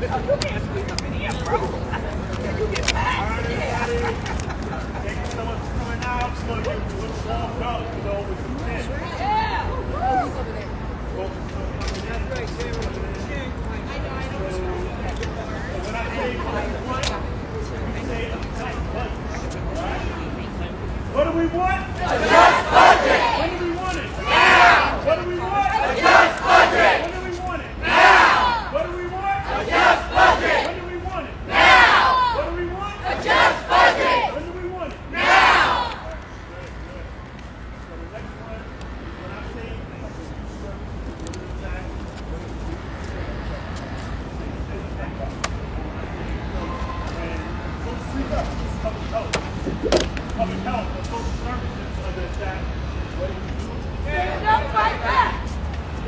What do we want? A just budget. When do we want it? Now. What do we want? A just budget. When do we want it? Now. What do we want? A just budget. When do we want it? Now. What do we want? A just budget. When do we want it? Now. So the next one, when I say public health or social services under attack, what do we do? Stand up, fight back!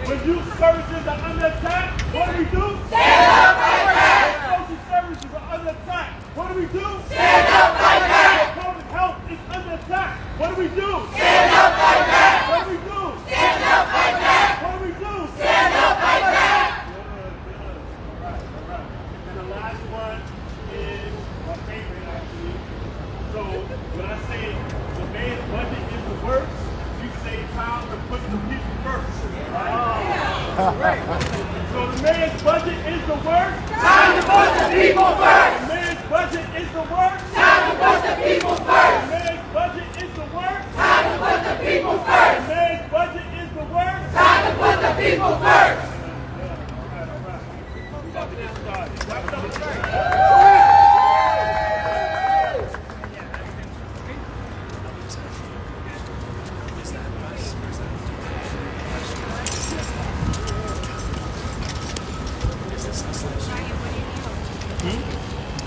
When youth services are under attack, what do we do? Stand up, fight back! When social services are under attack, what do we do? Stand up, fight back! When public health is under attack, what do we do? Stand up, fight back! What do we do? Stand up, fight back! What do we do? Stand up, fight back! Good. All right. And the last one is my favorite, actually. So when I say the man's budget is the worst, you say time to put the people first. Right? So the man's budget is the worst. Time to put the people first. The man's budget is the worst. Time to put the people first. The man's budget is the worst. Time to put the people first. The man's budget is the worst. Time to put the people first. All right. We about to get started. Wrap up.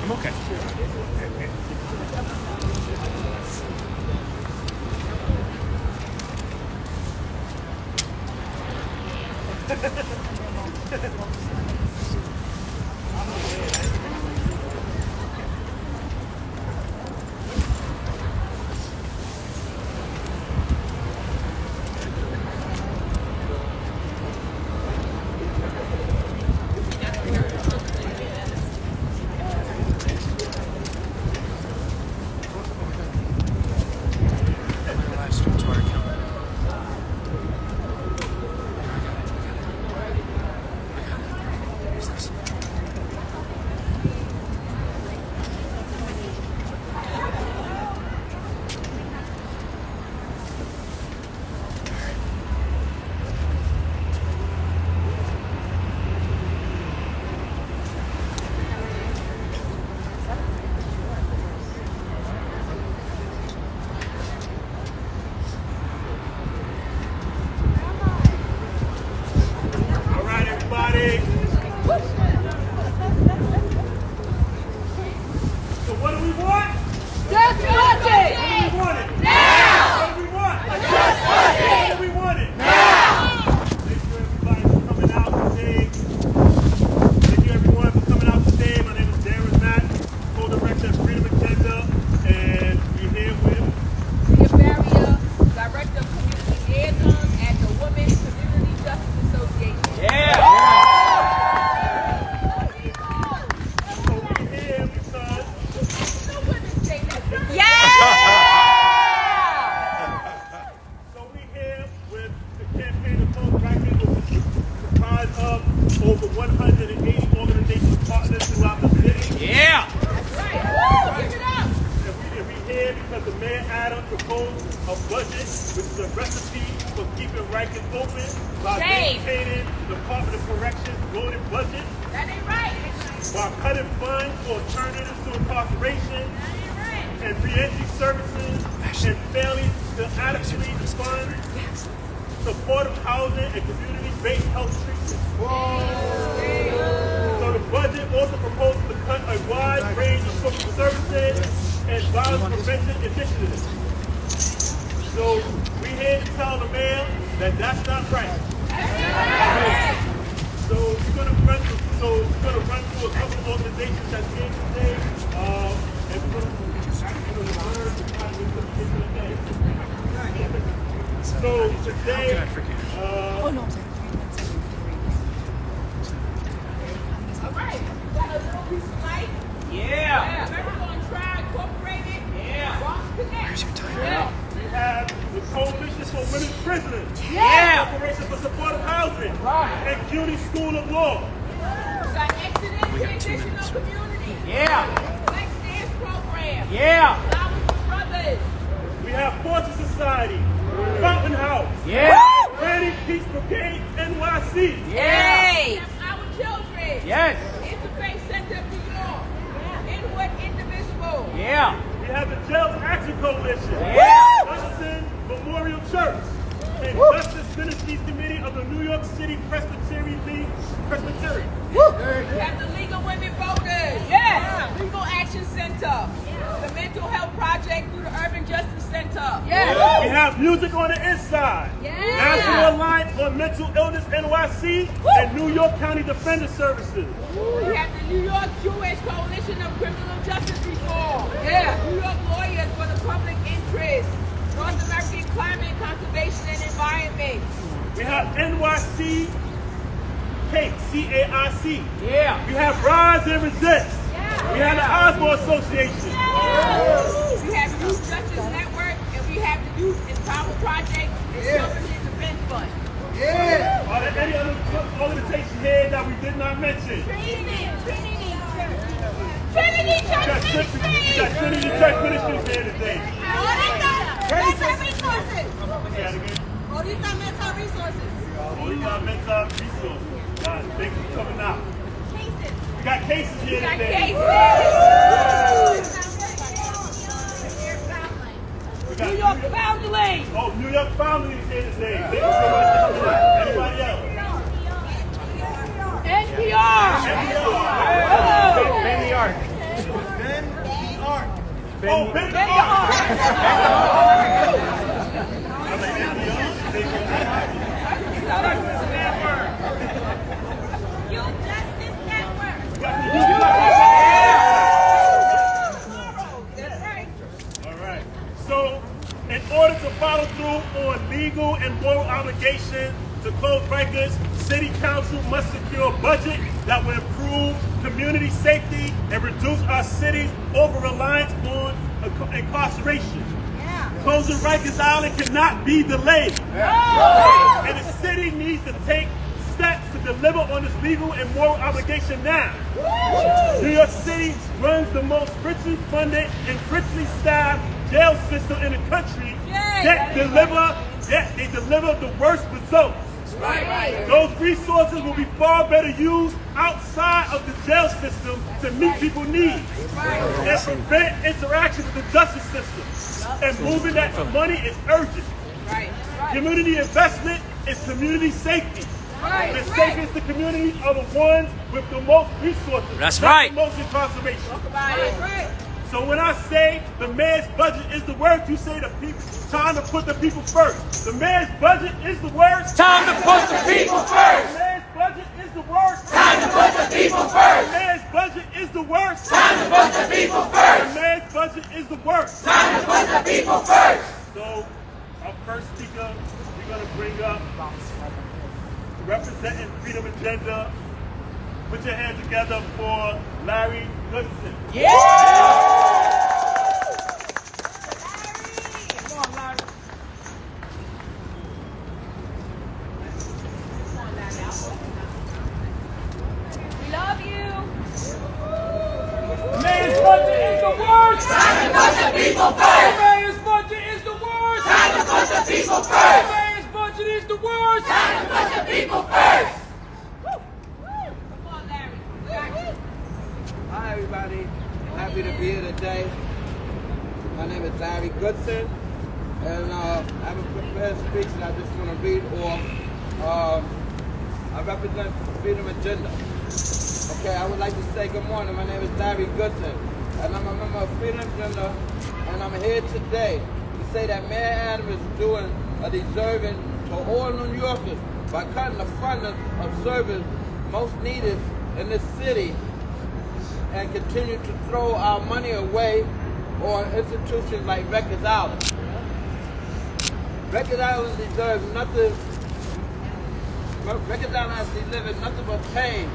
I'm okay. over 180 organizations partners throughout the city. Yeah! That's right. Give it up. And we here because the Mayor Adams proposed a budget which is a recipe for keeping Rikers open by maintaining the Department of Corrections voted budget. That ain't right. While cutting funds for alternatives to incarceration and reentry services and failing to adequately fund supportive housing and community-based health treatment. So the budget also proposes to cut a wide range of social services and violence prevention initiatives. So we're here to tell the mayor that that's not right. So we're going to run through a couple of organizations that's here today, and we're going to learn to kind of get to the day. So today, Oh no, I'm sorry. All right. and CUNY School of Law. We got Exodus Transitional Community. Yeah. Black Dance Program. Yeah. Flowers for Brothers. We have Fortune Society, Fountain House, Yeah. Planning Peace Brigade, NYC. Yay! Our Children. Yes. Interfaith Center of New York. Inward Indivisible. Yeah. We have the Jails Action Coalition, Yeah. Hudson Memorial Church, and Justice Ministries Committee of the New York City Presbyterian League. Presbyterian. We have the League of Women Voters. Yes. Legal Action Center. The Mental Health Project through the Urban Justice Center. Yes. We have Music on the Inside, National Alliance on Mental Illness NYC, and New York County Defender Services. We have the New York Jewish Coalition of Criminal Justice Reform. New York Lawyers for the Public Interest. North American Climate Conservation and Environment. We have NYC CAIC, C-A-I-C. Yeah. We have Rise and Resist. We have the Osmo Association. We have Youth Justice Network, and we have the Youth Empower Project and Children in Defense Fund. Are there any other organizations here that we did not mention? Trinity We Church got Trinity Church Ministries here today. Mental Resources. Say that again. Ahorita Mental Resources. Ahorita Mental Resources. God, thank you for coming out. We got cases here Got today. cases. We got New York Family. Oh, New York Family is here today. Thank you so much for coming out. Anybody else? NPR. Bend the arc. Oh, Ben the Ark. Youth Justice Network. All right. So, in order to follow through on legal and moral obligation to close Rikers, City Council must secure a budget that will improve community safety and reduce our city's over-reliance on incarceration. Closing Rikers Island cannot be delayed. And the city needs to take steps to deliver on its legal and moral obligation now. New York City runs the most richly funded and richly staffed jail system in the country, yet they deliver the worst results. Those resources will be far better used outside of the jail system to meet people's needs and prevent interaction with the justice system. And moving that money is urgent. Community investment is community safety. The safest the communities are the ones with the most resources. That's not right. The most incarceration. So when I say the mayor's budget is the worst, you say the people, time to put the people first. The mayor's budget is the worst. Time to put the people first. The mayor's budget is the worst. Time to put the people first. The mayor's budget is the worst. Time to put the people first. The mayor's budget is the worst. Time to put the people first. So our first speaker, we're going to bring up representing Freedom Agenda. Put your hands together for Larry Goodson. Yeah. We love you. Mayor's budget is the worst. Time to put the people first. Mayor's budget is the worst. Time to put the people first. Mayor's budget is the worst. Time to put the people first. Come on, Larry. Hi everybody, happy to be here today. My name is Larry Goodson, and I have a prepared speech that I just want to read off. I represent Freedom Agenda. Okay, I would like to say good morning. My name is Larry Goodson, and I'm a member of Freedom Agenda, and I'm here today to say that Mayor Adams is doing a deserving to all New Yorkers by cutting the funding of service most needed in this city and continue to throw our money away on institutions like Rikers Island. Rikers Island deserves nothing. Rikers Island has delivered nothing but pain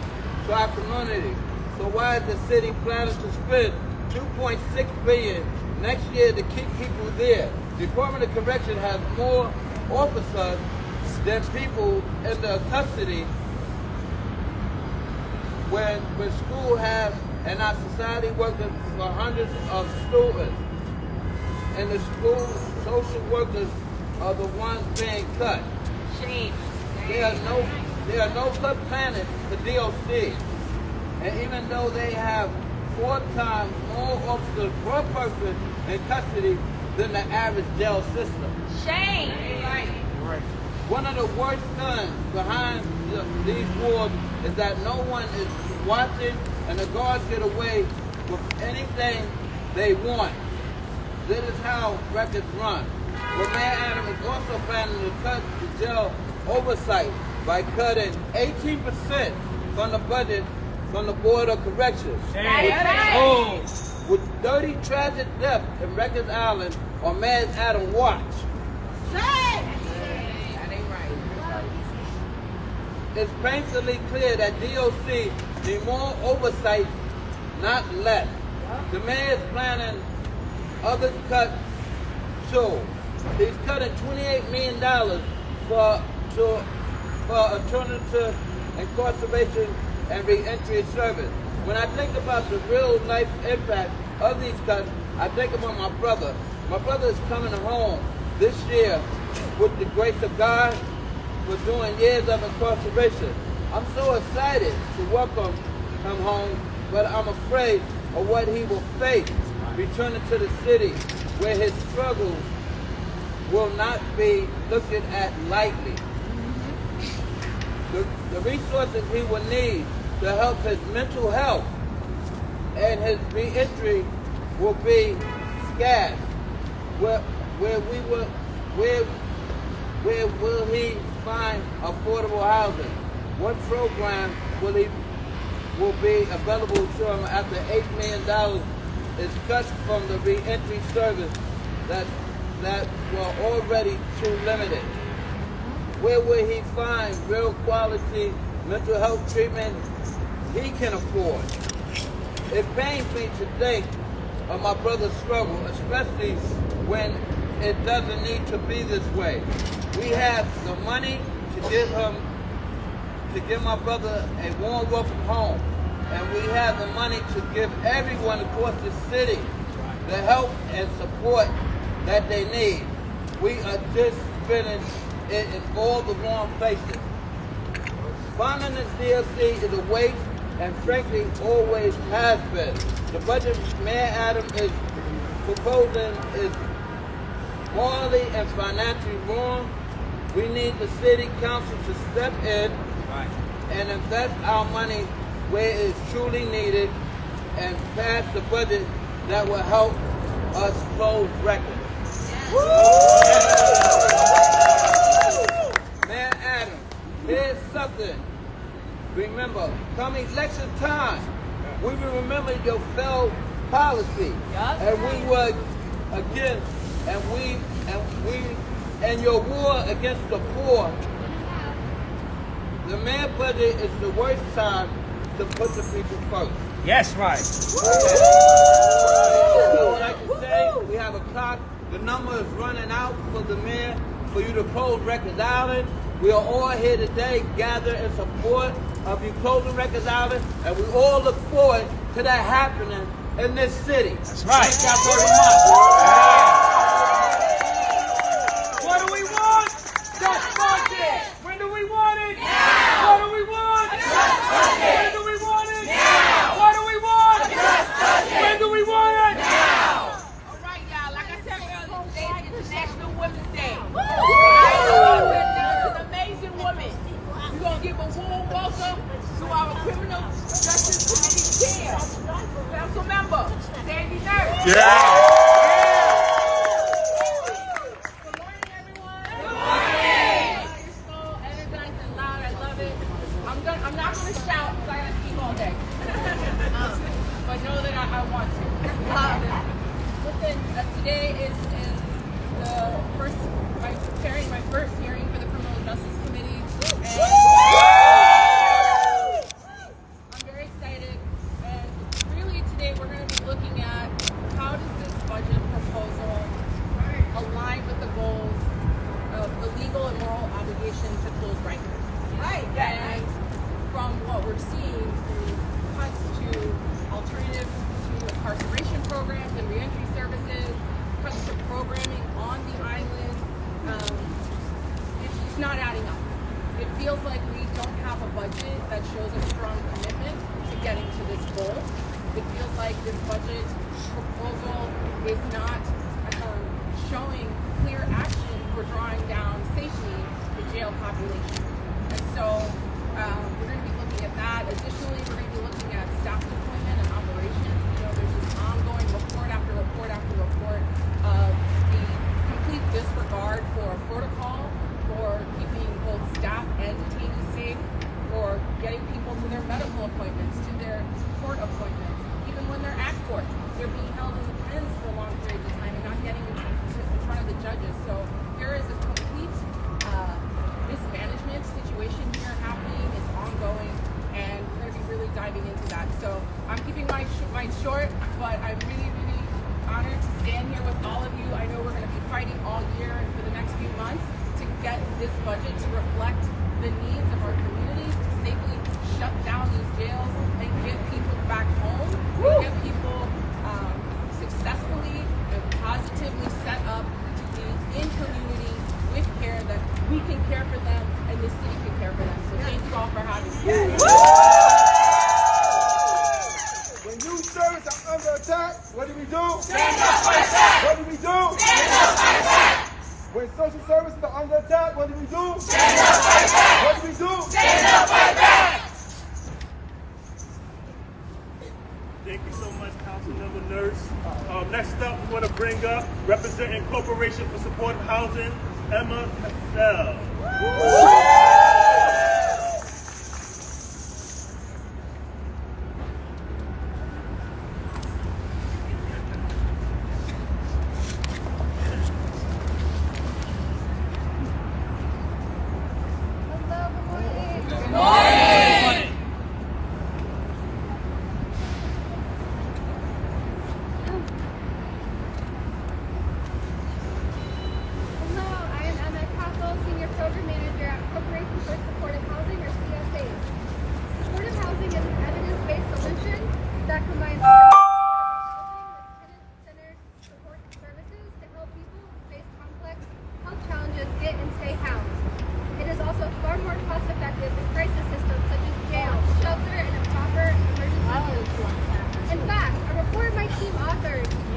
to our community. So why is the city planning to spend $2.6 billion next year to keep people there? The Department of Correction has more officers than people in the custody when school has, and our society working for hundreds of students. And the school social workers are the ones being cut. Shame. There are no cut planned for DOC. And even though they have 4 times more officers per person in custody than the average jail system. Shame. One of the worst things behind these wars is that no one is watching and the guards get away with anything they want. This is how records run. But Mayor Adams is also planning to cut the jail oversight by cutting 18% from the budget from the Board of Corrections. With 30 tragic deaths in Rikers Island on Mayor Adams' watch. It's painfully clear that DOC need more oversight, not less. The mayor is planning other cuts too. He's cutting $28 million for alternative incarceration and reentry service. When I think about the real life impact of these cuts, I think about my brother. My brother is coming home this year with the grace of God for doing years of incarceration. I'm so excited to welcome him home, but I'm afraid of what he will face returning to the city where his struggles will not be looked at lightly. The resources he will need to help his mental health and his reentry will be scarce. Where will he find affordable housing? What program will be available to him after $8 million is cut from the reentry service that were already too limited? Where will he find real quality mental health treatment he can afford? It pains me to think of my brother's struggle, especially when it doesn't need to be this way. We have the money to give my brother a warm welcome home, and we have the money to give everyone across the city the help and support that they need. We are just spending it in all the wrong places. Funding this DLC is a waste, and frankly always has been. The budget Mayor Adams is proposing is morally and financially wrong. We need the city council to step in and invest our money where it is truly needed and pass the budget that will help us close records. Mayor Adams, here's something. Remember, come election time, we will remember your failed policy, and we were against, and your war against the poor. The mayor budget is the worst time to put the people first. Yes, right. I would like to say we have a clock. The number is running out for the mayor for you to close Rikers Island. We are all here today gathered in support of you closing Rikers Island, and we all look forward to that happening in this city. That's right. Thank y'all very much. What do we want? Just budget. When do we want it? Now. What do we want? Just budget. When do we want it? Now. What do we want? Just budget. When do we want it? All right, y'all. Like I said earlier, today is International Women's Day. It's an amazing woman. We're going to give a warm welcome to our Criminal Justice Committee chair, Council Member Sandy Nurse. Good morning, everyone. Good morning. You're so energized and loud. I love it. I'm not going to shout because I got to speak all day. But know that I want to. Listen, today is the first, I'm preparing my first hearing for the Criminal Justice Committee. And I'm very excited. And really today we're going to be looking at how does this budget proposal align with the goals of the legal and moral obligations And from what we're seeing through cuts to alternatives to incarceration programs and reentry services, cuts to programming on the island, it's not adding up. It feels like we don't have a budget that shows a strong commitment to getting to this goal. It feels like this budget proposal is not showing clear action for drawing down safely the jail population. And so we're going to be looking at that. Additionally, we're going to be looking at staff deployment and operations. You know, there's this ongoing report after report after report of the complete disregard for protocol, for keeping both staff and detainees safe, for getting people to their medical appointments, to their court appointments. Even when they're at court, they're being held in the pens for long periods of time and not getting in front of the judges. So there is a complete mismanagement situation here happening. It's ongoing, and we're going to be really diving into that. So I'm keeping mine short, but I'm really, really honored to stand here with all of you. I know we're going to be fighting all year and for the next few months to get this budget to reflect the needs of our communities, to safely shut down these jails and get people back home, and get people successfully and positively set up to be in community with care, that we can care for them and the city can care for them. So thank you all for having me. When youth service are under attack, what do we do? Stand up, fight back. What do we do? Stand up, fight back. When social services are under attack, what do we do? Stand up, fight back. What do we do? Stand up, fight back. Thank you so much, Councilmember Nurse. Next up, we want to bring up representing Corporation for Supportive Housing, Emma Cassell.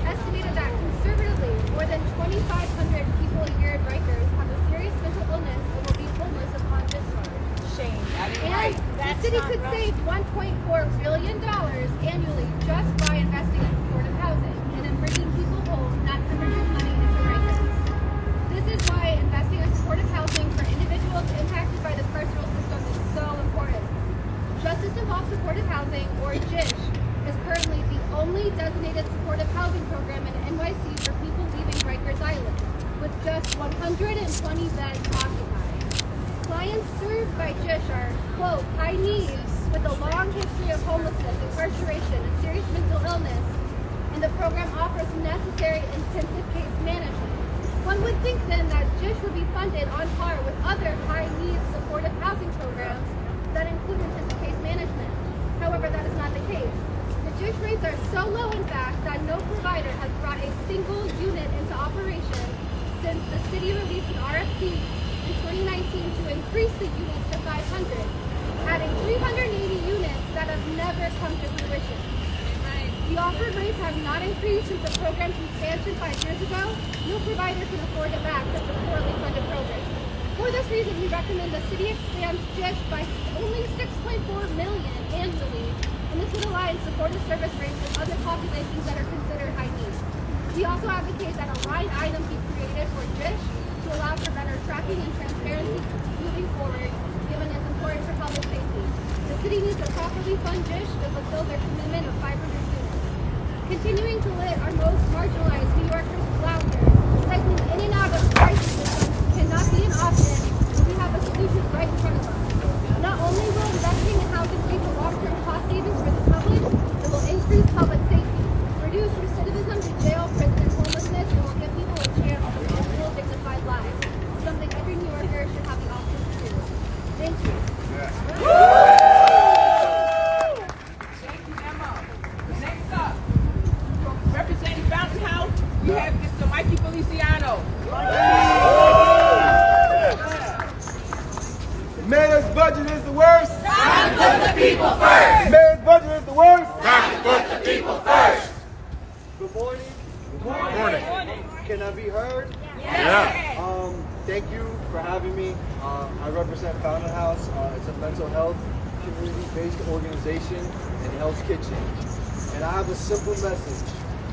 Estimated that conservatively, more than 2,500 people a year in Rikers have a serious mental illness and will be homeless upon discharge. Shame. And the city could save $1.4 billion annually just by investing in supportive housing and in bringing people home, not hemorrhaging money into Rikers. This is why investing in supportive housing for individuals impacted by the carceral system is so important. Justice Involved Supportive Housing, or JISH, is currently the only designated supportive housing program in NYC for people leaving Rikers Island, with just 120 beds occupied. Clients served by JISH are, quote, high needs with a long history of homelessness, incarceration, and serious mental illness, and the program offers necessary intensive case management. One would think then that JISH would be funded on par with other high needs supportive housing programs that include intensive case management. However, that is not the case. The JISH rates are so low, in fact, that no provider has brought a single unit into operation since the city released an RFP in 2019 to increase the units to 500, adding 380 units that have never come to fruition. The offered rates have not increased since the program's expansion 5 years ago. No provider can afford to back such a poorly funded program. For this reason, we recommend the city expands JISH by only $6.4 million annually, and this would align supportive service rates with other populations that are considered high need. We also advocate that a line item be created for JISH to allow for better tracking and transparency moving forward, given it's important for public safety. The city needs to properly fund JISH to fulfill their commitment of 500 units. Continuing to let our most marginalized New Yorkers flounder, cycling in and out of the crisis system cannot be an option when we have a solution right in front of us. Not only will investing in housing lead to long-term cost savings for the public, it will increase public safety, reduce recidivism to jail, prison, and homelessness, and will give people a chance to live full, dignified lives. Something every New Yorker should have the option to do. Thank you. put the people first. Mayor's budget is the worst. Time to put the people first. Good morning. Morning. Can I be heard? Yeah. Thank you for having me. I represent Fountain House. It's a mental health community-based organization in Hell's Kitchen. And I have a simple message.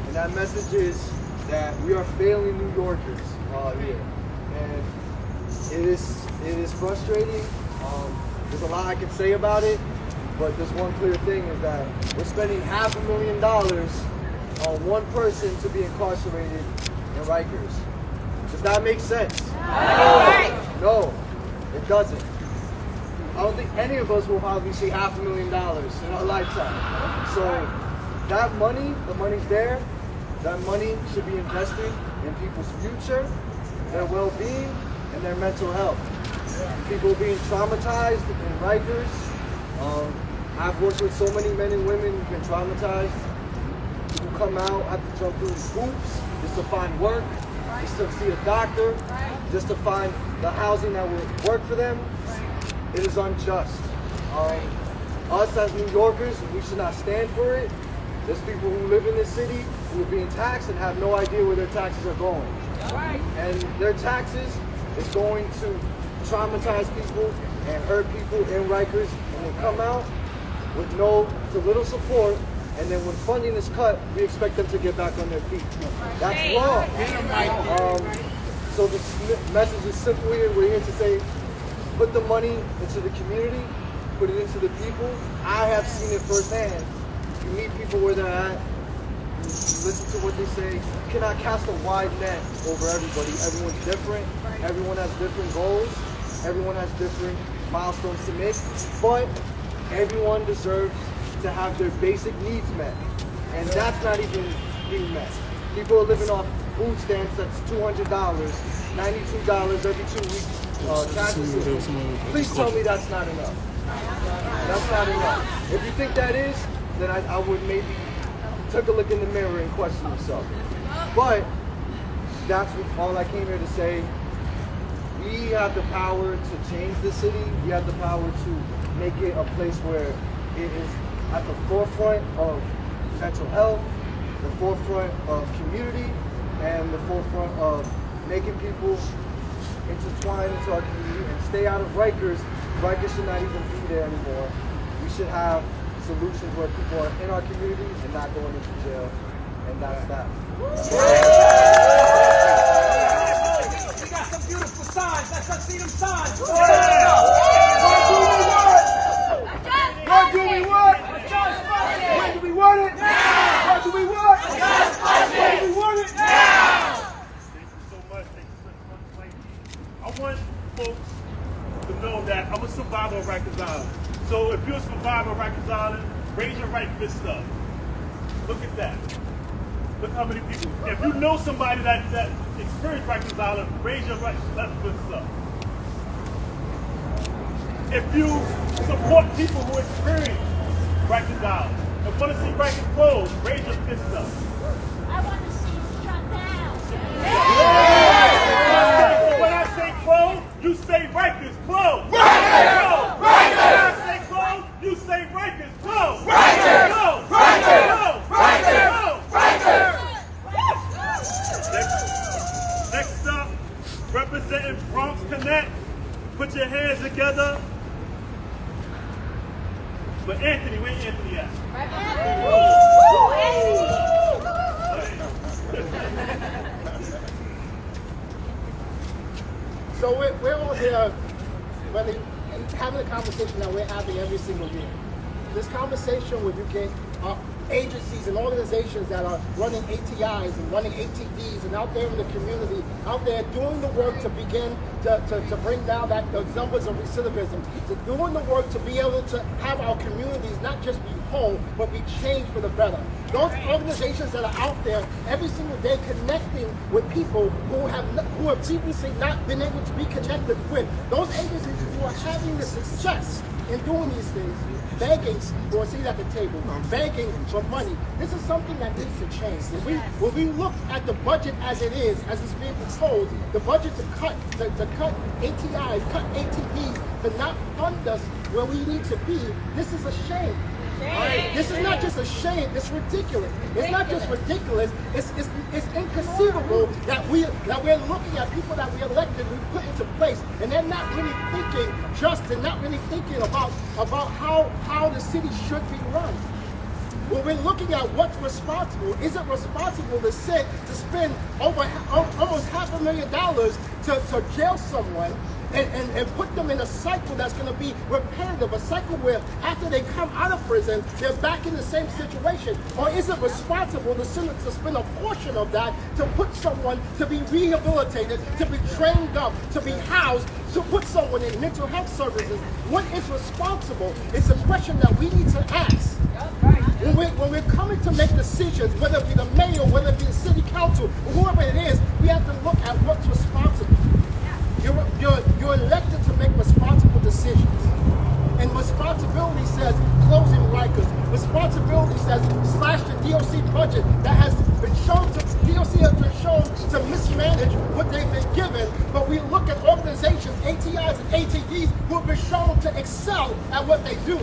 And that message is that we are failing New Yorkers here. And it is frustrating. There's a lot I can say about it, but there's one clear thing is that we're spending $500,000 on one person to be incarcerated in Rikers. Does that make sense? No, it doesn't. I don't think any of us will probably see $500,000 in our lifetime. So that money, the money's there, that money should be invested in people's future, their well-being, and their mental health. People being traumatized in Rikers. I've worked with so many men and women who've been traumatized, who come out, have to jump through hoops just to find work, just to see a doctor, just to find the housing that will work for them. It is unjust. Us as New Yorkers, we should not stand for it. There's people who live in this city who are being taxed and have no idea where their taxes are going. And their taxes is going to traumatize people and hurt people in Rikers, and they come out with to little support, and then when funding is cut, we expect them to get back on their feet. That's wrong. So the message is simple here. We're here to say, put the money into the community, put it into the people. I have seen it firsthand. You meet people where they're at, you listen to what they say. You cannot cast a wide net over everybody. Everyone's different. Everyone has different goals. Everyone has different milestones to make. But everyone deserves to have their basic needs met. And that's not even being met. People are living off food stamps that's $200, $92 every 2 weeks. Taxes. Please tell me that's not enough. That's not enough. If you think that is, then I would maybe take a look in the mirror and question yourself. But that's all I came here to say. We have the power to change the city. We have the power to make it a place where it is at the forefront of mental health, the forefront of community, and the forefront of making people intertwine into our community and stay out of Rikers. Rikers should not even be there anymore. We should have solutions where people are in our communities and not going into jail. And that's that. We got some beautiful signs. Let's see them signs. What do we want? When do we want it? Now. What do we want? When do we want it? Now. Thank you so much. I want folks to know that I'm a survivor of Rikers Island. So if you're a survivor of Rikers Island, raise your right fist up. Look at that. Look how many people. If you know somebody that experienced Rikers Island, raise your right left fist up. If you support people who experience Rikers Island and want to see Rikers closed, raise your fist up. I want to see it shut down. So when I say close, you say Rikers closed. Rikers! When I say close, you say Rikers closed. Rikers! Next up, representing Bronx Connect, put your hands together. But Anthony, where Anthony at? So we're all here really having a conversation that we're having every single year. This conversation where you get agencies and organizations that are running ATIs and running ATDs and out there in the community, out there doing the work to begin to bring down the numbers of recidivism, to doing the work to be able to have our communities not just be whole, but be changed for the better. Those organizations that are out there every single day connecting with people who have previously not been able to be connected with, those agencies who are having the success in doing these things, begging for a seat at the table, begging for money. This is something that needs to change. When we look at the budget as it is, as it's being proposed, the budget to cut ATIs, cut ATPs, to not fund us where we need to be, this is a shame. This is not just a shame, it's ridiculous. It's not just ridiculous, it's inconceivable that we're looking at people that we elected, we put into place, and they're not really thinking they're not really thinking about how the city should be run. When we're looking at what's responsible, is it responsible to spend over almost $500,000 to jail someone and put them in a cycle that's going to be repetitive, a cycle where after they come out of prison, they're back in the same situation? Or is it responsible to spend a portion of that to put someone to be rehabilitated, to be trained up, to be housed, to put someone in mental health services? What is responsible? It's a question that we need to ask. When we're coming to make decisions, whether it be the mayor, whether it be the city council, or whoever it is, we have to look at what's responsible. You're elected to make responsible decisions. And responsibility says closing Rikers. Responsibility says slash the DOC budget that has been shown DOC has been shown to mismanage what they've been given. But we look at organizations, ATIs and ATDs, who have been shown to excel at what they do.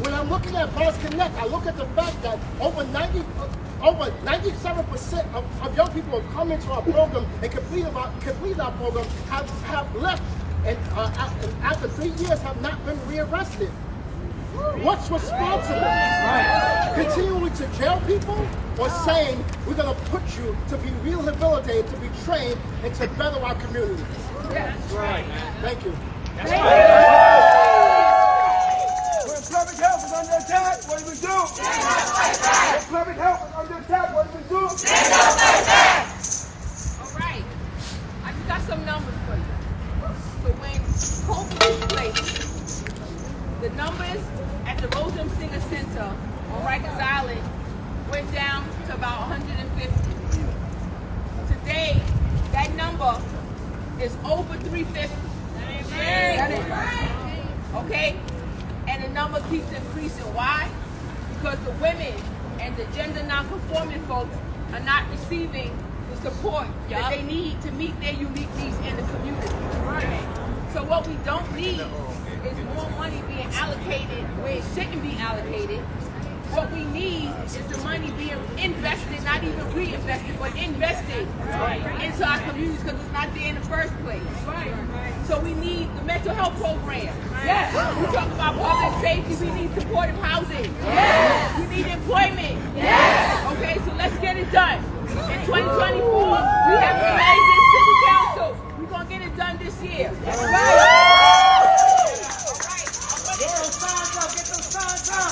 When I'm looking at Bonds Connect, I look at the fact that over 97% of young people who have come into our program and completed our program have left, and after 3 years have not been rearrested. What's responsible? Continuing to jail people, or saying we're going to put you to be rehabilitated, to be trained, and to better our communities? That's right. Thank you. That's right. When public health is under attack, what do we do? When public health is under attack, what do we do? All right. I just got some numbers for you. So when COVID took place, the numbers at the Rosen Singer Center on Rikers Island went down to about 150. Today, that number is over 350. Okay? And the number keeps increasing. Why? Because the women and the gender non-conforming folks are not receiving the support that they need to meet their unique needs in the community. So what we don't need is more money being allocated where it shouldn't be allocated. What we need is the money being invested, not even reinvested, but invested into our communities, because it's not there in the first place. So we need the mental health program. Yes. We talk about public safety. We need supportive housing. Yes. We need employment. Yes. Okay, so let's get it done. In 2024, we have to raise this city council. We're going to get it done this year. That's right. Get those signs up. Get those signs up.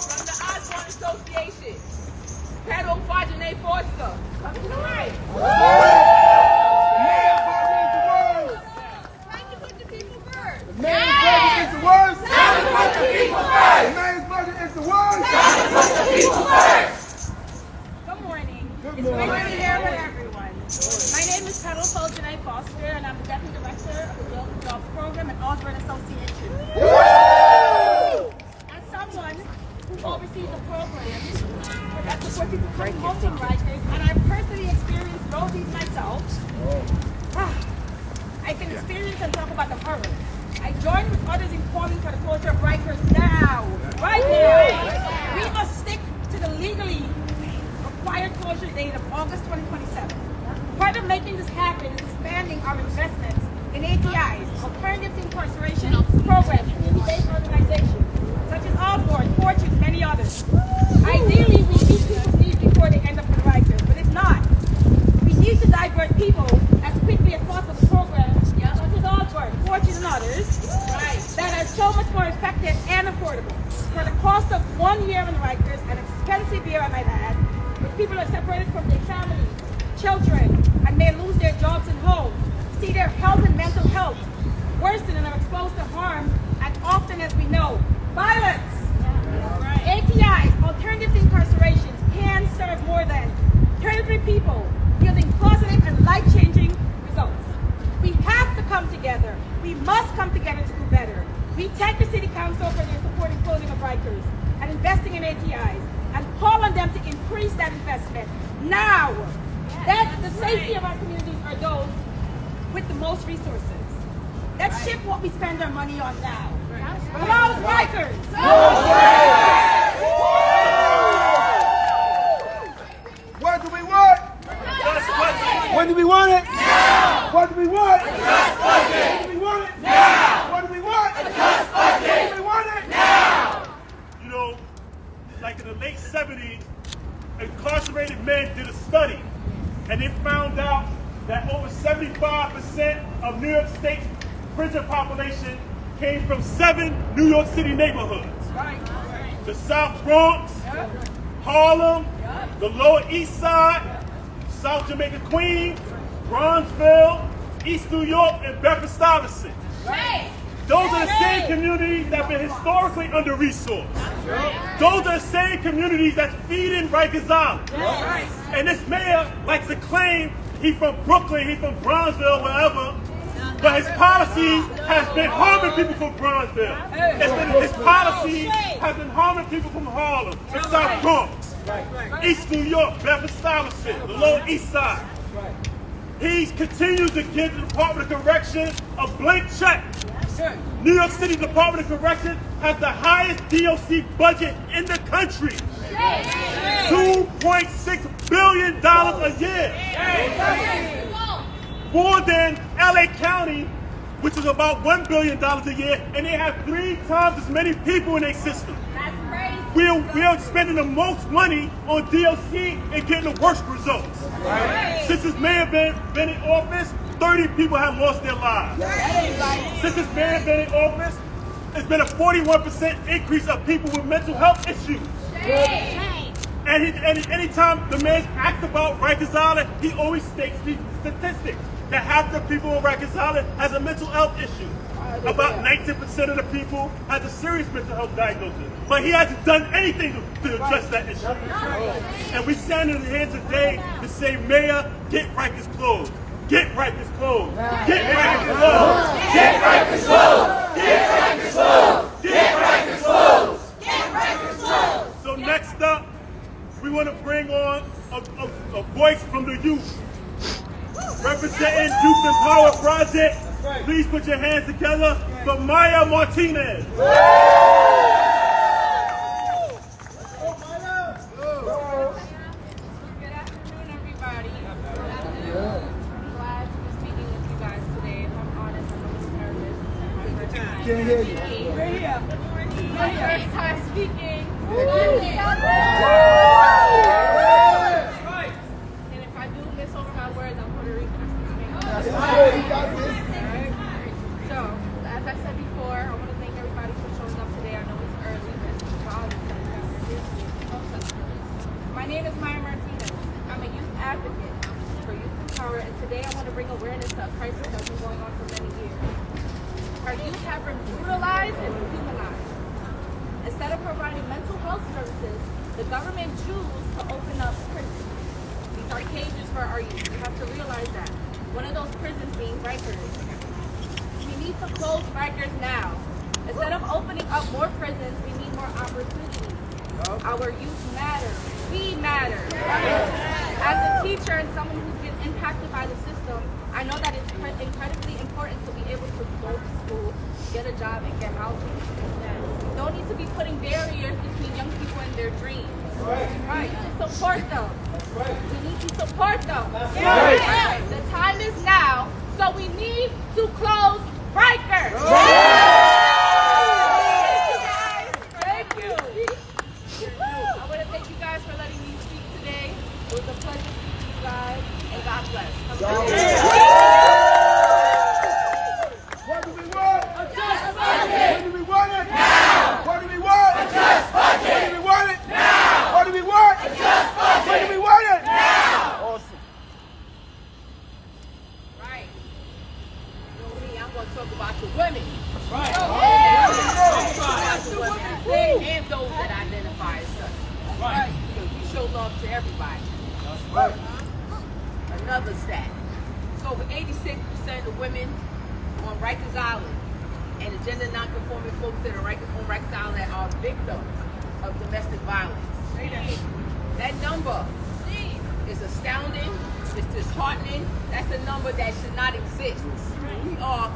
From the Osborne Association, Pedro Fajane Forster. Come to the right. Trying to put the people first. The mayor's budget is the worst. Time to put the people first. The mayor's budget is the worst. Time to put the people first. Good morning. Good It's great morning. to be here with everyone. My name is Pedro Fajane Foster, and I'm the Deputy Director of the Local Jobs Program at Osborne Association. As someone who oversees the program that supports people from home from Rikers, and I've personally experienced both these myself, I can experience and talk about the horror. I join with others in calling for the closure of Rikers now. Right now. We must stick to the legally required closure date of August 2027. Part of making this happen is expanding our investments in ATIs, alternative to incarceration programs, community-based organizations, such as Osborne, Fortune, and many others. Ideally, we meet people's needs before they end up in Rikers, but if not, we need to divert people as quickly as possible to programs such as Osborne, Fortune, and others that are so much more effective and affordable. For the cost of 1 year in Rikers, an expensive year I might add, when people are separated from their families, children, and may lose their jobs and homes, see their health and mental health worsen and are exposed to harm, and often, as we know, violence. ATIs, alternative to incarceration, can serve more than 33 people, yielding positive and life-changing results. We have to come together. We must come together to do better. We thank the City Council for their support in closing of Rikers and investing in ATIs, and call on them to increase that investment now. That the safety of our communities are those with the most resources. Let's shift what we spend our money on now. Close Rikers! What do we want? When do we want it? Now! What do we want? Just budget! When do we want it? Now! What do we want? Just budget! When do we want it? Now! You know, like in the late 70s, incarcerated men did a study, and they found out that over 75% of New York State's prison population came from 7 New York City neighborhoods. The South Bronx, Harlem, the Lower East Side, South Jamaica Queens, Bronzeville, East New York, and Bedford-Stuyvesant. Those are the same communities that have been historically under-resourced. Those are the same communities that's feeding Rikers Island. And this mayor likes to claim he's from Brooklyn, he's from Bronzeville, wherever, but his policy has been harming people from Bronzeville. His policy has been harming people from Harlem, the South Bronx, East New York, Bedford-Stuyvesant, the Lower East Side. He continues to give the Department of Correction a blank check. New York City Department of Correction has the highest DOC budget in the country. $2.6 billion a year. More than LA County, which is about $1 billion a year, and they have 3 times as many people in their system. We're spending the most money on DOC and getting the worst results. Since this mayor been in office, 30 people have lost their lives. Since this mayor been in office, there's been a 41% increase of people with mental health issues. And anytime the mayor's asked about Rikers Island, he always states these statistics that half the people in Rikers Island has a mental health issue. About 19% of the people has a serious mental health diagnosis. But he hasn't done anything to address that issue. And we stand in here today to say, Mayor, get Rikers closed. Get Rikers closed. Get Rikers closed. Get Rikers closed. Get Rikers closed. Get Rikers closed. Get Rikers closed. So next up, we want to bring on a voice from the youth. Representing Youth Empower Project, please put your hands together for Maya Martinez. Good afternoon, everybody. I'm glad to be speaking with you guys today. If I'm honest, I'm a little nervous. Can't hear you. We're here. My first time speaking. And if I do miss over my words, I'm Puerto Rican. So, as I said before, I want to thank everybody for showing up today. I know it's early, but it's my name is Maya Martinez. I'm a youth advocate for Youth Empower, and today I want to bring awareness to a crisis that's been going on for many years. Our youth have been brutalized and dehumanized. Instead of providing mental health services, the government chooses to open up prisons. These are cages for our youth. You have to realize that. One of those prisons being Rikers. We need to close Rikers now. Instead of opening up more prisons, we need more opportunities. Our youth matter. We matter. As a teacher and someone who's been impacted by the system, I know that it's incredibly important to be able to go to school, get a job, and get housing. We don't need to be putting barriers between young people and their dreams. Right. To support them. We need to support them. The time is now, so we need to close Rikers. Thank you. I want to thank you guys for letting me speak today. It was a pleasure to meet you guys, and God bless. What do we want? A just budget. When do we want it? Now. What do we want? A just budget. When do we want it? Now. What do we want? A just budget. When do we want it? Now. Awesome. Right. You know me, I'm going to talk about the women. Right. And those that identify as such. Right. We show love to everybody. Right. Another stat. So over 86% of women on Rikers Island and the gender non-conforming folks that are on Rikers Island are victims of domestic violence. That number It's astounding. It's disheartening. That's a number that should not exist. We are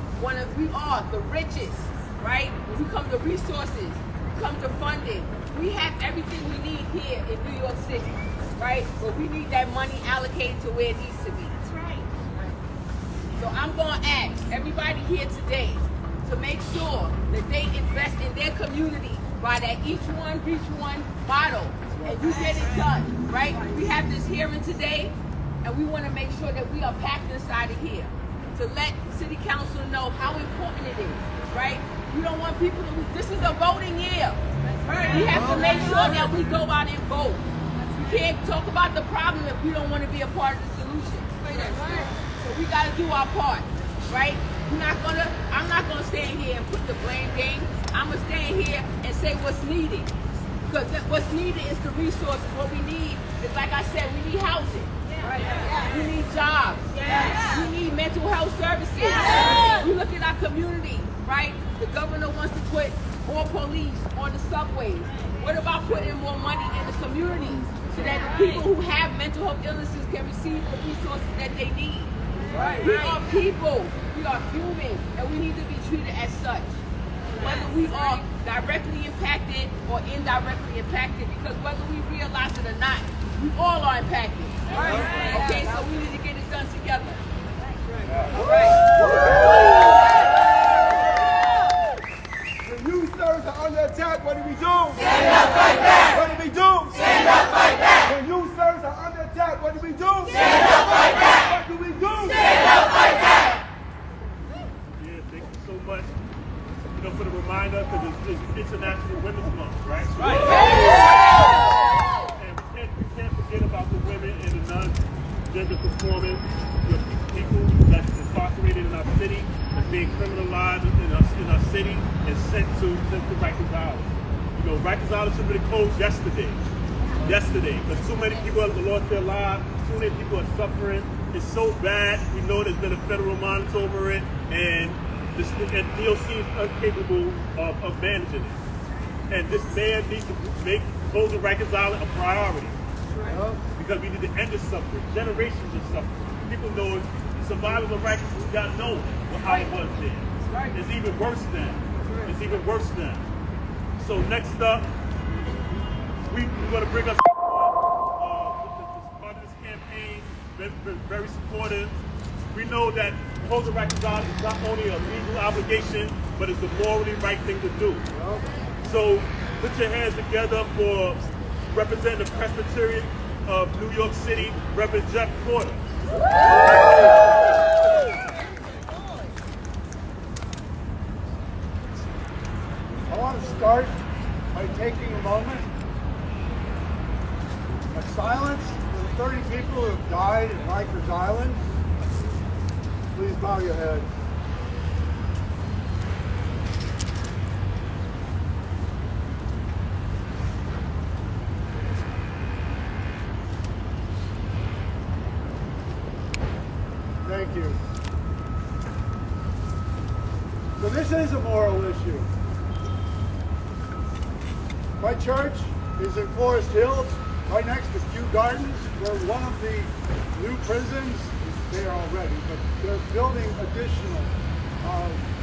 the richest, right? When we come to resources, we come to funding. We have everything we need here in New York City, right? But we need that money allocated to where it needs to be. That's right. So I'm going to ask everybody here today to make sure that they invest in their community by that each one reach one model, and you get it done, right? We have this hearing today, and we want to make sure that we are packed inside of here to let City Council know how important it is, right? We don't want people to, this is a voting year. We have to make sure that we go out and vote. We can't talk about the problem if we don't want to be a part of the solution. So we got to do our part, right? I'm not gonna stand here and put the blame game. I'm gonna stand here and say what's needed. Because what's needed is the resources. What we need is, like I said, we need housing. Right? We need jobs. We need mental health services. We look at our community, right? The governor wants to put more police on the subways. What about putting more money in the communities so that the people who have mental health illnesses can receive the resources that they need? We are people. We are human, and we need to be treated as such. Whether we are directly impacted or indirectly impacted, because whether we realize it or not, we all are impacted. Okay, so we need to get it done together. All right. When youth service are under attack, what do we do? Stand up, fight back. What do we do? Stand up, fight back. When youth service are under attack, what do we do? Stand up, fight back. What do we do? Stand up, fight back. Yeah, thank you so much. You know, for the reminder, because it's International Women's Month, right? And we can't forget about the women and the non-gender conforming people that's incarcerated in our city, that's being criminalized in our city, and sent to Rikers Island. You know, Rikers Island should have been closed yesterday, because too many people have lost their lives, too many people are suffering. It's so bad. We know there's been a federal monitor over it, and DOC is incapable of managing it. And this man needs to make closing Rikers Island a priority. Because we need to end this suffering. Generations of suffering. People know it. Survivors of Rikers, y'all know how it was there. It's even worse now. It's even worse now. So next up, we're going to bring us part of this campaign. Been very supportive. We know that closing Rikers Island is not only a legal obligation, but it's the morally right thing to do. So put your hands together for Representative Presbyterian of New York City, Reverend Jeff Porter. I want to start by taking a moment of silence for the 30 people who have died at Rikers Island. Please bow your heads. Thank you. So this is a moral issue. My church is in Forest Hills, right next to Kew Gardens, where one of the new prisons is there already, but they're building additional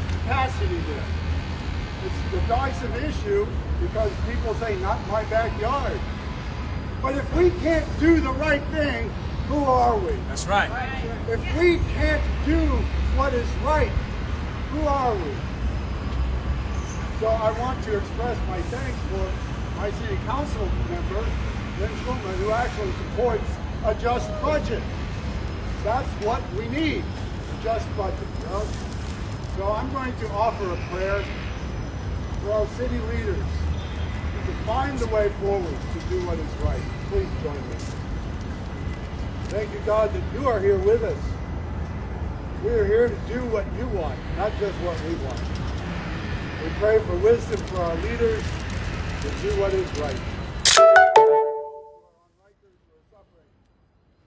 capacity there. It's a divisive issue because people say, not my backyard. But if we can't do the right thing, who are we? That's right. If we can't do what is right, who are we? So I want to express my thanks for my city council member, Lynn Schulman, who actually supports a just budget. That's what we need, a just budget. You know? So I'm going to offer a prayer for our city leaders to find the way forward to do what is right. Please join me. Thank you, God, that you are here with us. We are here to do what you want, not just what we want. We pray for wisdom for our leaders to do what is right. Rikers who are suffering,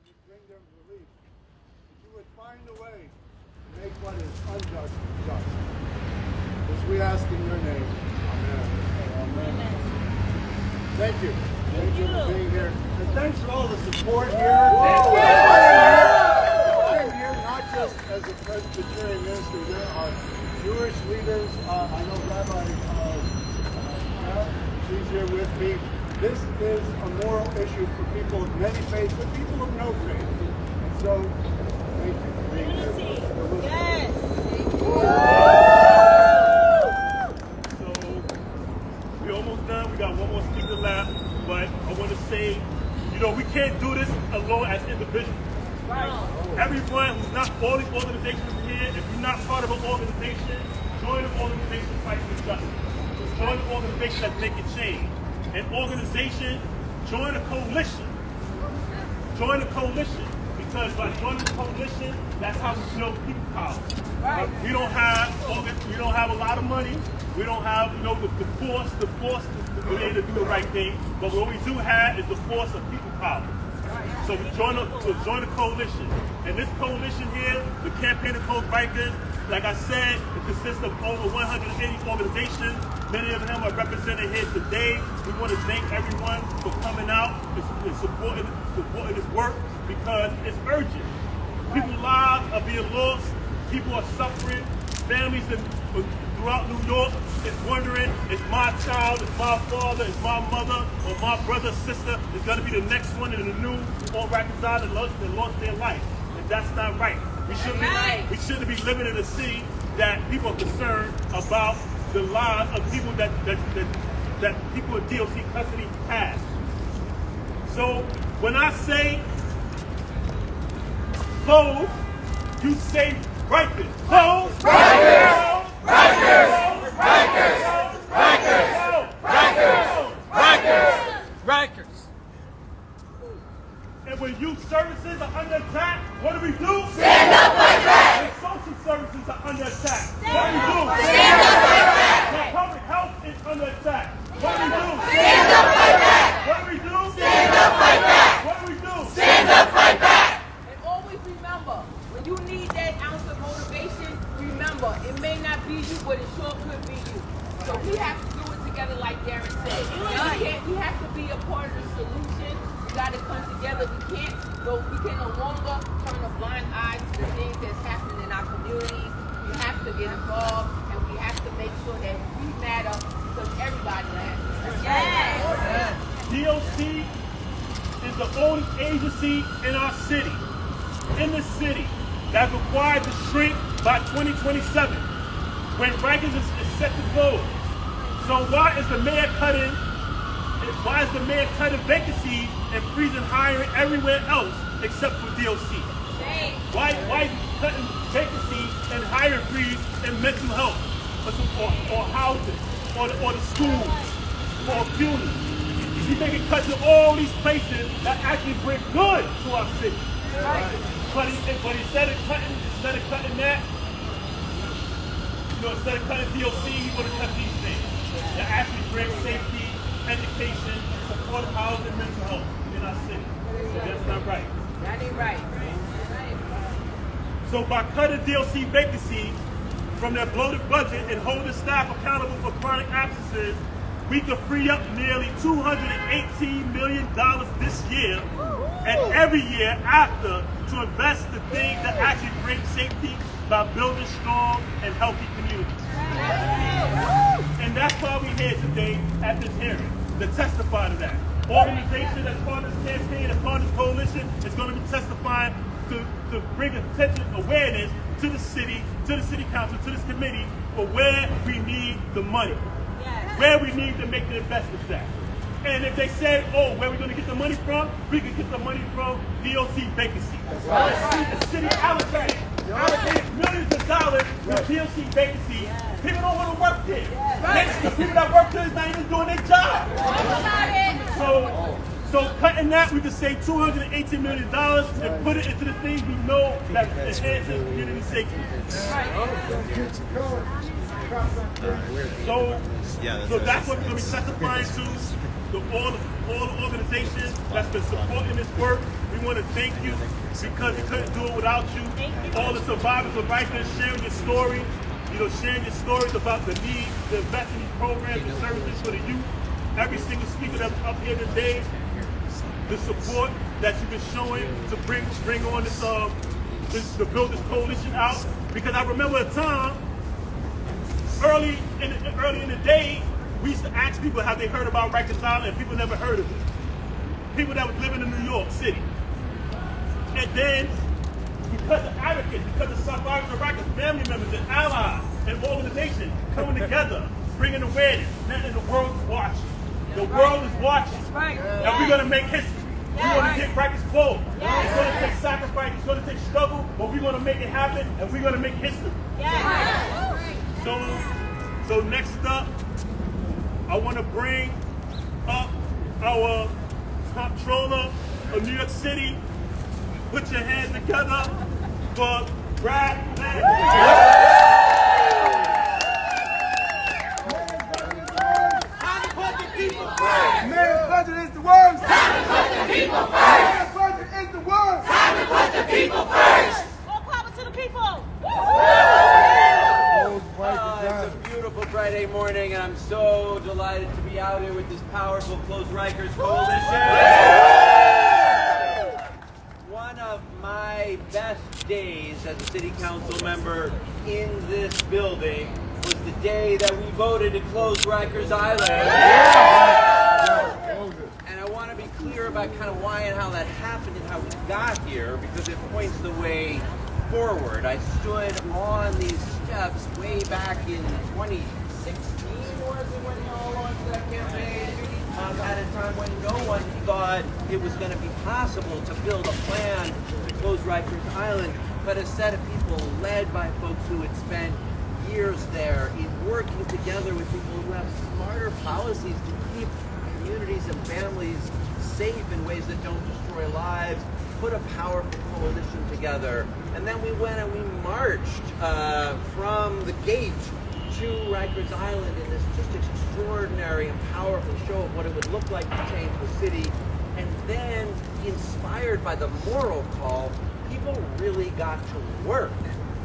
you bring them relief. That you would find a way to make what is unjust just. This we ask in your name. Amen. Amen. Thank you. Thank you for being here. And thanks for all the support here. I am here not just as a Presbyterian minister. There are Jewish leaders. I know Rabbi she's here with me. This is a moral issue for people of many faiths and people of no faith. And so, thank you for being here. Yes. So, we're almost done. We got one more speaker left. But I want to say, you know, we can't do this alone as individuals. Right. Everyone who's not, all these organizations here, if you're not part of an organization, join an organization fighting for justice. Join an organization that's making change. An organization, join a coalition. Join a coalition. Because by joining a coalition, that's how we build people power. Right. We don't have a lot of money. We don't have, you know, the force to be able to do the right thing. But what we do have is the force of people power. So we join a coalition. And this coalition here, the Campaign to Close Rikers, like I said, it consists of over 180 organizations. Many of them are represented here today. We want to thank everyone for coming out and supporting this work because it's urgent. People's lives are being lost. People are suffering. Families throughout New York is wondering, is my child, is my father, is my mother, or my brother, sister is going to be the next one in the news on Rikers Island that lost their life. And that's not right. We shouldn't be living in a city that people are concerned about the lives of people that people in DOC custody have. So when I say close, you say Rikers. Close. Rikers. Rikers. Rikers. Rikers. Rikers. Rikers. And when youth services are under attack, what do we do? Stand up like that. When social services are under attack, what do we do? Stand up like that. When public health is under attack, what do we do? Stand up like that. What do we do? Stand up like that. What do we do? Stand up like that. And always remember, when you need that ounce of motivation, remember, it may not be you, but it sure could be you. So we have to do it together like Darren said. We have to be a part of the solution. We got to come together. We can no longer turn a blind eye to the things that's happening in our communities. We have to get involved, and we have to make sure that we matter because everybody matters. Yes. DOC is the only agency in our city, that's required to shrink by 2027 when Rikers is set to close. So why is the mayor cutting vacancies and freezing hiring everywhere else except for DOC? Why is he cutting vacancies and hiring freeze in mental health or housing or the schools or funerals? He's making cuts in all these places that actually bring good to our city. But instead of cutting that, instead of cutting DOC, he's going to cut these things that actually bring safety, education, supportive housing, mental health in our city. So that's not right. That ain't right. So by cutting DOC vacancies from their bloated budget and holding staff accountable for chronic absences, we could free up nearly $218 million this year and every year after to invest in things that actually bring safety by building strong and healthy communities. And that's why we're here today at this hearing, to testify to that. Organization that's part of this campaign, as part of this coalition, is going to be testifying to bring attention, awareness to the city council, to this committee for where we need the money. Where we need to make the investments at. And if they say, oh, where are we going to get the money from? We can get the money from DOC vacancies. The city allocated millions of dollars for DOC vacancies. People don't want to work there. The people that work there is not even doing their job. So cutting that, we can save $218 million and put it into the things we know that enhances community safety. So that's what we're going to be testifying to all the organizations that's been supporting this work. We want to thank you because we couldn't do it without you. All the survivors of Rikers sharing your story, sharing your stories about the need to invest in these programs and services for the youth. every single speaker that's up here today, the support that you've been showing to bring on this to build this coalition out. Because I remember a time early in the day, we used to ask people have they heard about Rikers Island, and people never heard of it. People that was living in New York City. And then, because of advocates, because of survivors of Rikers, family members and allies and organizations coming together, bringing awareness, and the world is watching. The world is watching. And we're going to make history. We're going to get Rikers closed. It's going to take sacrifice, it's going to take struggle, but we're going to make it happen, and we're going to make history. So next up, I want to bring up our comptroller of New York City. Put your hands together for Brad Landry. Time to put the people first. Mayor's budget is the worst. Time to put the people first. Mayor's budget is the worst. Time to put the people first. More power to the people. It's a beautiful Friday morning, and I'm so delighted to be out here with this powerful Close Rikers Coalition. One of my best days as a city council member in this building was the day that we voted to close Rikers Island. And I want to be clear about kind of why and how that happened and how we got here, because it points the way forward. I stood on these steps way back in 2016, was it, when y'all launched that campaign? At a time when no one thought it was going to be possible to build a plan to close Rikers Island, but a set of people led by folks who had spent years there in working together with people who have smarter policies to keep communities and families safe in ways that don't destroy lives, put a powerful coalition together. And then we went and we marched from the gate to Rikers Island in this just extraordinary and powerful show of what it would look like to change the city. And then, inspired by the moral call, people really got to work.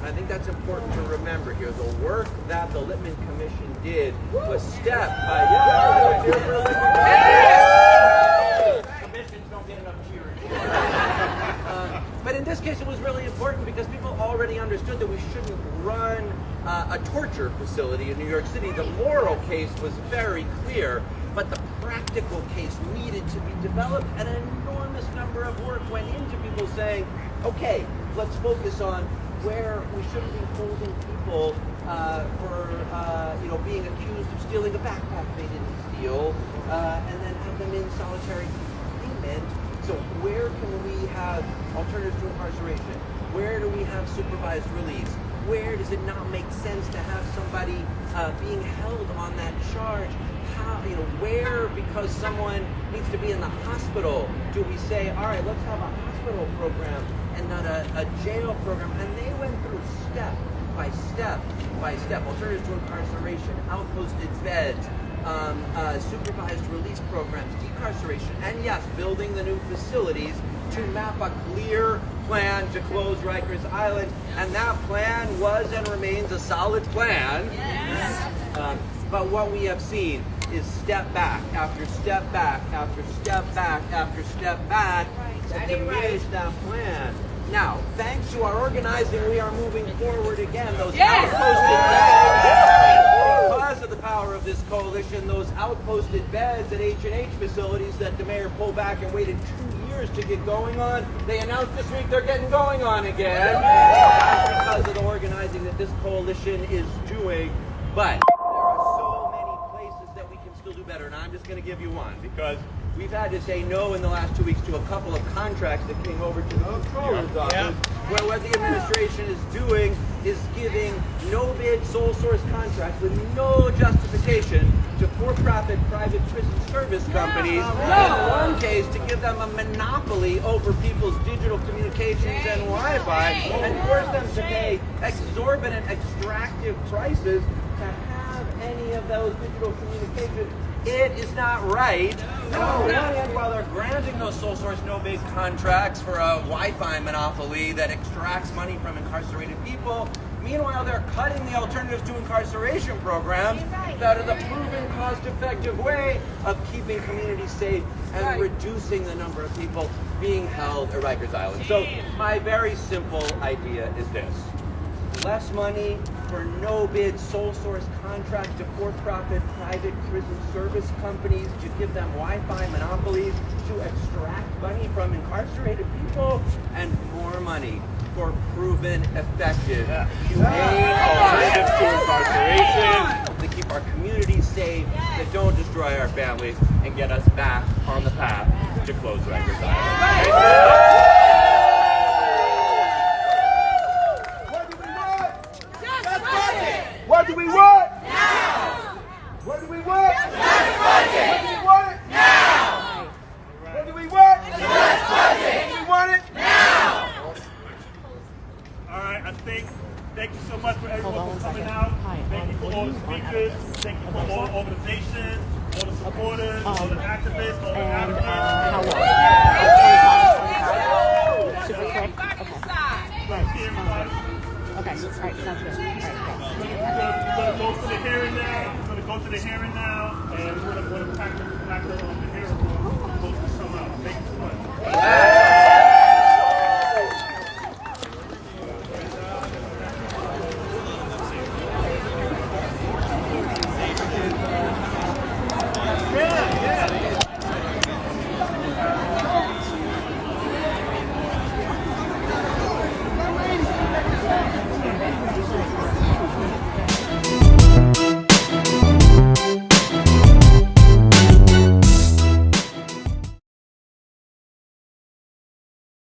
I think that's important to remember here. The work that the Lippman Commission did was step by Commissions don't get enough cheering. But in this case, it was really important because people already understood that we shouldn't run a torture facility in New York City. The moral case was very clear, but the practical case needed to be developed. An enormous number of work went into people saying, okay, let's focus on where we shouldn't be holding people for being accused of stealing a backpack they didn't steal, and then have them in solitary confinement. So where can we have alternatives to incarceration? Where do we have supervised release? Where does it not make sense to have somebody being held on that charge? How, where, because someone needs to be in the hospital, do we say, all right, let's have a hospital program and not a jail program? And they went through step by step by step. Alternatives to incarceration, outposted beds, supervised release programs, decarceration, and yes, building the new facilities to map a clear plan to close Rikers Island. And that plan was and remains a solid plan. Yes. But what we have seen is step back after step back after step back after step back to diminish that plan. Now, thanks to our organizing, we are moving forward again. Those outposted beds, because of the power of this coalition, those outposted beds at H&H facilities that the mayor pulled back and waited 2 years to get going on, they announced this week they're getting going on again. That's because of the organizing that this coalition is doing. But there are so many places that we can still do better, and I'm just going to give you one, because we've had to say no in the last 2 weeks to a couple of contracts that came over to the Comptroller's office, where what the administration is doing is giving no-bid sole source contracts with no justification to for-profit private prison service companies, in one case to give them a monopoly over people's digital communications and Wi-Fi, and force them to pay exorbitant extractive prices to have any of those digital communications. It is not right. And on the one hand, while they're granting those sole source no bid contracts for a Wi-Fi monopoly that extracts money from incarcerated people, Meanwhile, they're cutting the alternatives to incarceration programs that are the proven cost-effective way of keeping communities safe and reducing the number of people being held at Rikers Island. So my very simple idea is this. Less money for no-bid sole-source contracts to for-profit private prison service companies to give them Wi-Fi monopolies to extract money from incarcerated people, and more money for proven effective humane alternatives to incarceration to keep our communities safe, that don't destroy our families, and get us back on the path to close Rikers Island. What do we want? Now! What do we want? Just budget! What do we want it? Now! What do we want? Just budget! What do we want it? Now! All right, thank you so much for everyone for coming out. Thank you for all the speakers. Thank you for all the organizations, all the supporters, all the activists, all the advocates. Super quick. Okay, all right, sounds good. We're going to go to the hearing now. We're going to go to the hearing now, and we're going to pack the hearing room. We're going to come out. Thank you so much.